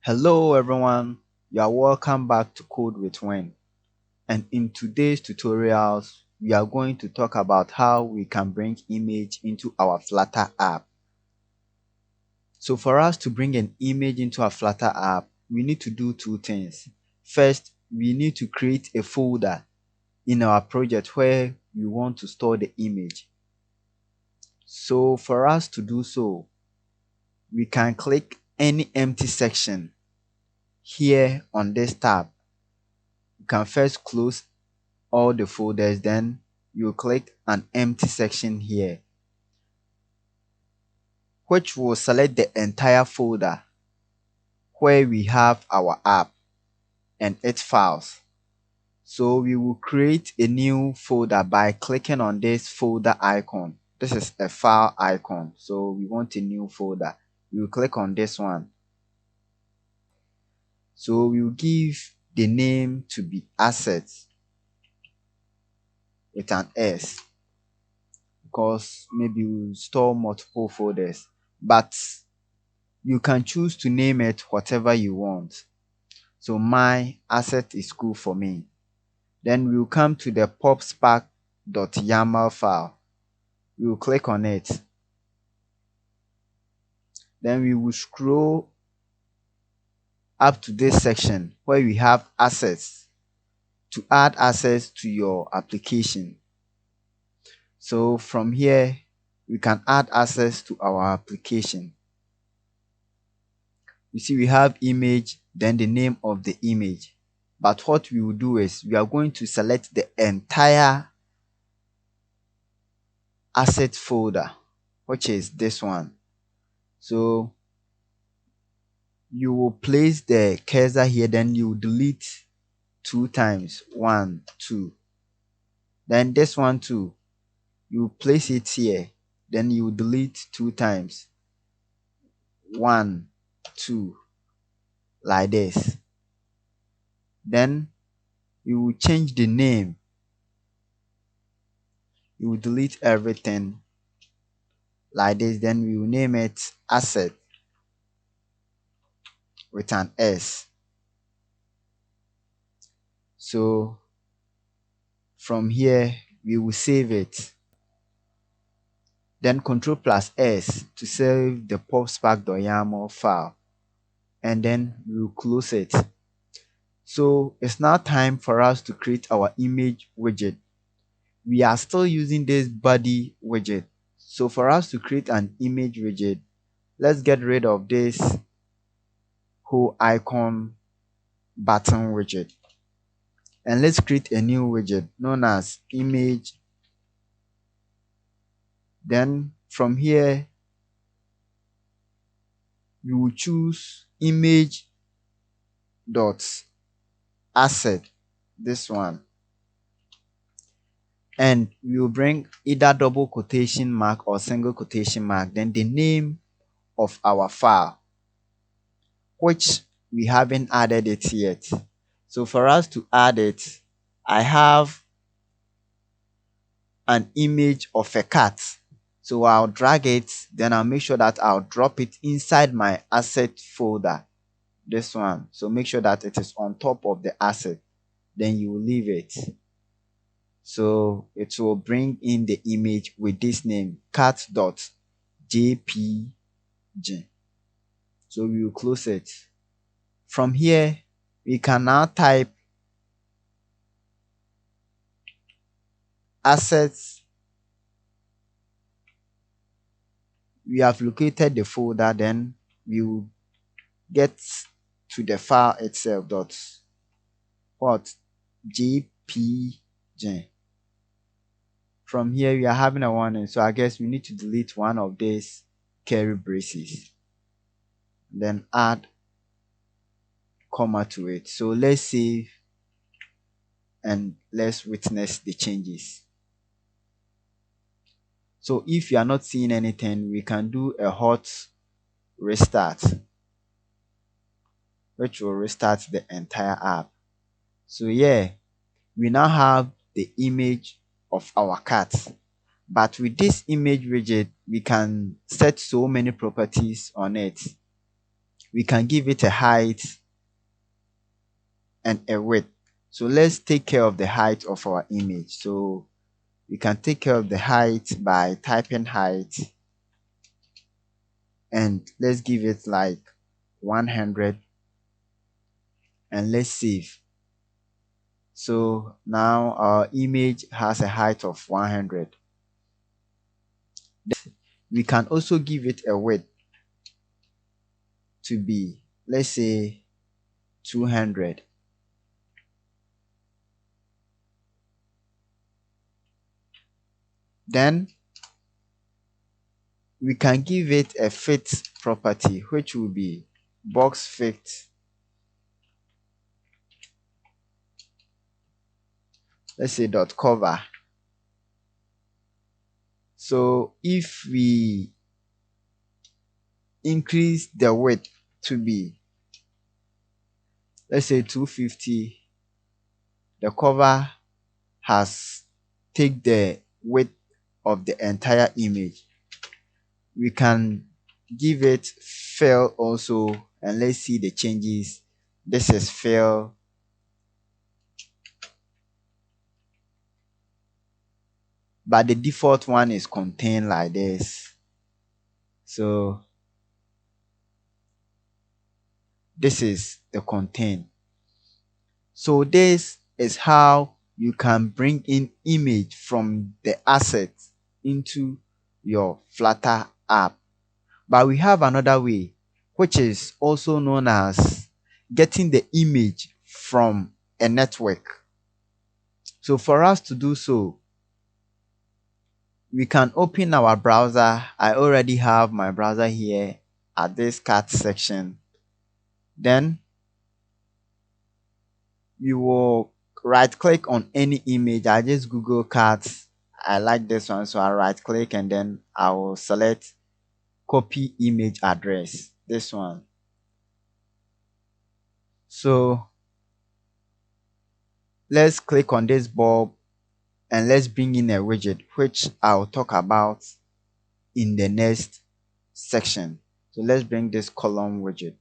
Hello everyone, you are welcome back to Code with Wen. And in today's tutorials, we are going to talk about how we can bring image into our Flutter app. So for us to bring an image into our Flutter app, we need to do two things. First, we need to create a folder in our project where we want to store the image. So for us to do so, we can click any empty section here on this tab. You can first close all the folders, then you click an empty section here, which will select the entire folder where we have our app and its files. So we will create a new folder by clicking on this folder icon. This is a file icon, so we want a new folder. We will click on this one. So we will give the name to be assets with an S, because maybe we'll store multiple folders, but you can choose to name it whatever you want. So my asset is cool for me. Then we'll come to the popspark.yaml file. We will click on it. Then we will scroll up to this section where we have assets to add assets to your application. So from here, we can add access to our application. You see, we have image, then the name of the image. But what we will do is we are going to select the entire asset folder, which is this one. So you will place the cursor here, then you delete 2 times, 1, 2. Then this one too, you place it here, then you delete 2 times, 1, 2, like this. Then you will change the name. You will delete everything like this. Then we will name it asset with an S. So from here, we will save it. Then Ctrl+S to save the popspark.yaml file. And then we will close it. So it's now time for us to create our image widget. We are still using this body widget. So for us to create an image widget, let's get rid of this whole icon button widget. And let's create a new widget known as image. Then from here, you will choose image dot asset, this one, and we will bring either double quotation mark or single quotation mark, then the name of our file, which we haven't added it yet. So for us to add it, I have an image of a cat. So I'll drag it, then I'll make sure that I'll drop it inside my asset folder, this one. So make sure that it is on top of the asset, then you will leave it. So it will bring in the image with this name, cat.jpg. So we will close it. From here, we can now type assets. We have located the folder, then we will get to the file itself, .jpg. From here, we are having a warning, so I guess we need to delete one of these curly braces, then add comma to it. So let's save and let's witness the changes. So if you are not seeing anything, we can do a hot restart, which will restart the entire app. So yeah, we now have the image of our cat. But with this image widget, we can set so many properties on it. we can give it a height and a width. So let's take care of the height of our image. So we can take care of the height by typing height, and let's give it like 100, and let's save. So now our image has a height of 100. We can also give it a width to be, let's say, 200. Then we can give it a fit property, which will be box fit, let's say dot cover. So if we increase the width to be, let's say, 250, the cover has take the width of the entire image. We can give it fill also, and let's see the changes. This is fill, but the default one is contain like this. So this is the contain. So this is how you can bring in image from the asset into your Flutter app. But we have another way, which is also known as getting the image from a network. So for us to do so, we can open our browser. I already have my browser here at this cat section. Then you will right click on any image. I just Google cats. I like this one, so I right click and then I will select copy image address, this one. So let's click on this bulb and let's bring in a widget, which I'll talk about in the next section. So let's bring this column widget,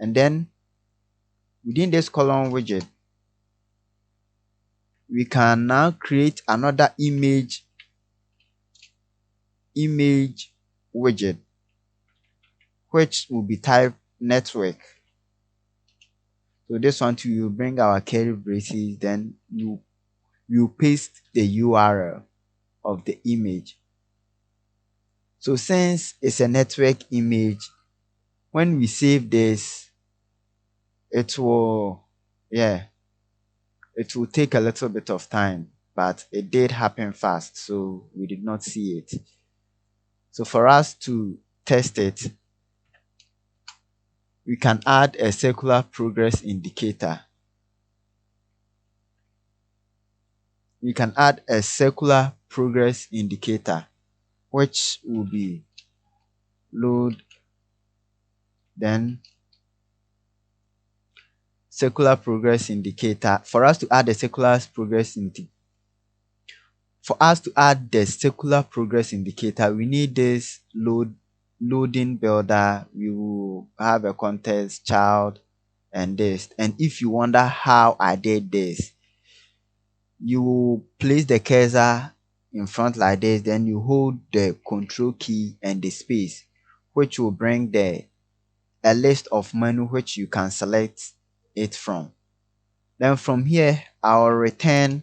and then within this column widget we can now create another image widget, which will be type network. So this one too, you bring our curly braces, then you paste the URL of the image. So since it's a network image, when we save this, it will take a little bit of time, but it did happen fast, so we did not see it. So for us to test it, we can add a circular progress indicator. We can add a circular progress indicator, which will be load, then circular progress indicator. For us to add the circular progress indicator, we need this loading builder. We will have a context, child, and this. And if you wonder how I did this, you will place the cursor in front like this, then you hold the control key and the space, which will bring a list of menu which you can select it from. Then from here, I'll return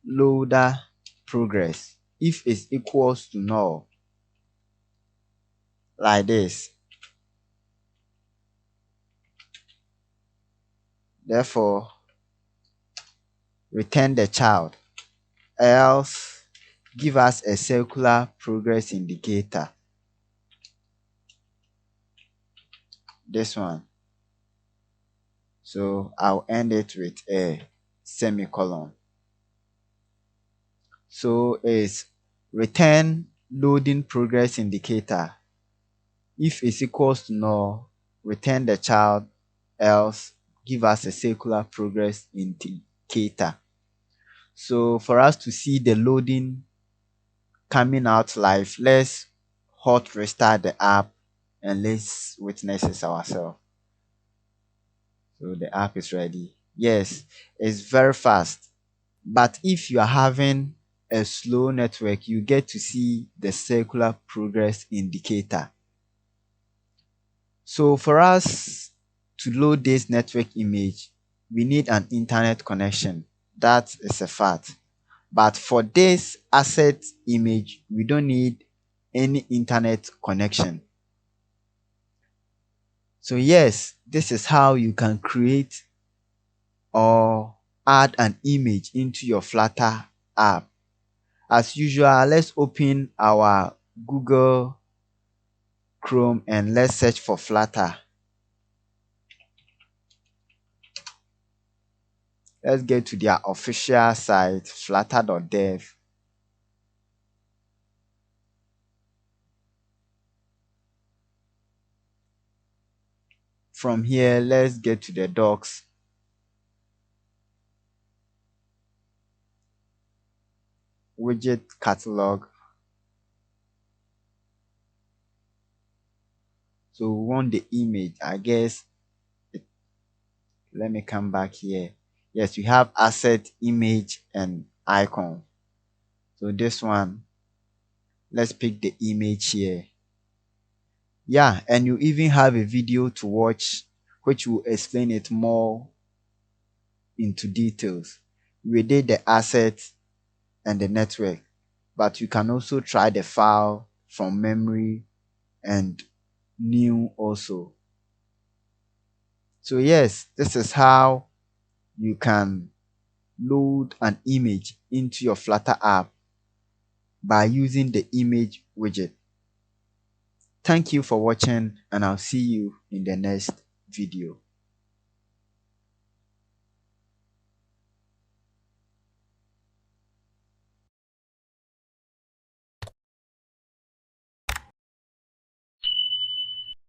loader progress if it's equals to null, like this. Therefore, return the child, else give us a circular progress indicator, this one. So I'll end it with a semicolon. So it's return loading progress indicator. If it's equals to null, return the child, else give us a circular progress indicator. So for us to see the loading coming out live, let's hot restart the app and let's witness it ourselves. So the app is ready. Yes, it's very fast. But if you are having a slow network, you get to see the circular progress indicator. So for us to load this network image, we need an internet connection. That is a fact. But for this asset image, we don't need any internet connection. So yes, this is how you can create or add an image into your Flutter app. As usual, let's open our Google Chrome and let's search for Flutter. Let's get to their official site, flutter.dev. From here, let's get to the docs. Widget catalog. So we want the image, I guess. Let me come back here. Yes, we have asset, image, and icon. So this one, let's pick the image here. Yeah, and you even have a video to watch which will explain it more into details. We did the asset and the network, but you can also try the file from memory and new also. So yes, this is how you can load an image into your Flutter app by using the image widget. Thank you for watching, and I'll see you in the next video.